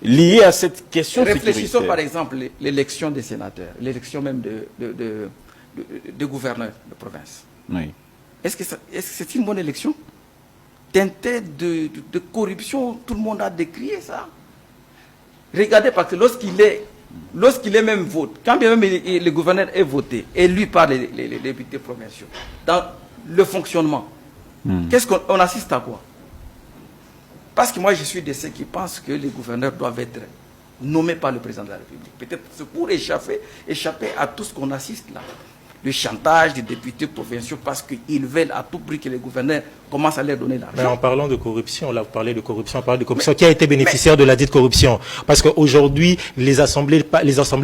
liées à cette question Réfléchissons par exemple l'élection des sénateurs, l'élection même de gouverneurs de province. Oui. Est-ce que c'est une bonne élection? Teintée de corruption, tout le monde a décrié ça. Regardez, parce que lorsqu'il est même voté, quand bien même le gouverneur est voté, élu par les députés provinciaux, dans le fonctionnement, qu'est-ce qu'on assiste à quoi? Parce que moi, je suis de ceux qui pensent que les gouverneurs doivent être nommés par le président de la République. Peut-être c'est pour échapper à tout ce qu'on assiste là. Le chantage des députés provinciaux parce qu'ils veulent à tout prix que les gouverneurs commencent à leur donner l'argent. Mais en parlant de corruption, là vous parlez de corruption, on parle de corruption. Qui a été bénéficiaire de la dite corruption? Parce qu'aujourd'hui, les assemblées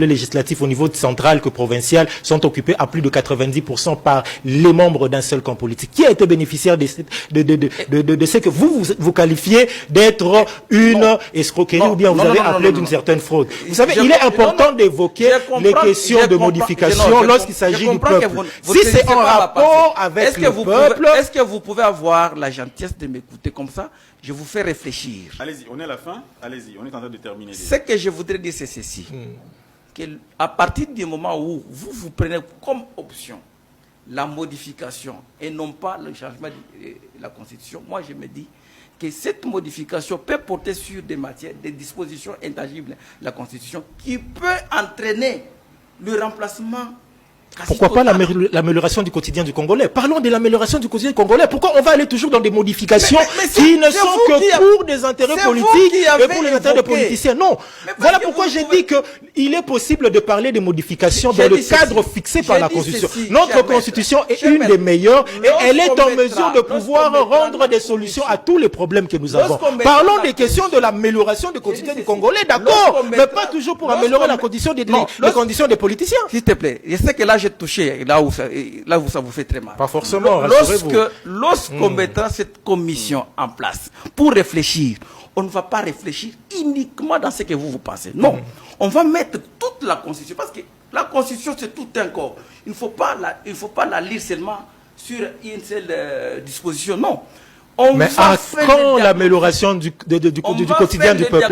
législatives au niveau central que provincial sont occupées à plus de 90% par les membres d'un seul camp politique. Qui a été bénéficiaire de ce que vous qualifiez d'être une escroquerie ou bien vous avez appelé d'une certaine fraude? Vous savez, il est important d'évoquer les questions de modification lorsqu'il s'agit du peuple. Si c'est en rapport avec le peuple... Est-ce que vous pouvez avoir la gentillesse de m'écouter comme ça? Je vous fais réfléchir. Allez-y, on est à la fin. Allez-y, on est en train de terminer. Ce que je voudrais dire, c'est ceci. À partir du moment où vous prenez comme option la modification et non pas le changement de la Constitution, moi je me dis que cette modification peut porter sur des matières, des dispositions intangibles de la Constitution qui peut entraîner le remplacement. Pourquoi pas l'amélioration du quotidien du Congolais? Parlons de l'amélioration du quotidien du Congolais. Pourquoi on va aller toujours dans des modifications qui ne sont que pour des intérêts politiques et pour les intérêts des politiciens? Non. Voilà pourquoi j'ai dit qu'il est possible de parler de modifications dans le cadre fixé par la Constitution. Notre Constitution est une des meilleures et elle est en mesure de pouvoir rendre des solutions à tous les problèmes que nous avons. Parlons des questions de l'amélioration du quotidien du Congolais, d'accord, mais pas toujours pour améliorer la condition les conditions des politiciens. S'il te plaît, je sais que là j'ai touché, là où ça vous fait très mal. Pas forcément, lorsqu'on mettra cette commission en place pour réfléchir, on ne va pas réfléchir uniquement dans ce que vous pensez. Non, on va mettre toute la Constitution, parce que la Constitution c'est tout un corps. Il ne faut pas la lire seulement sur une seule disposition, non. Mais à quand l'amélioration du quotidien du peuple?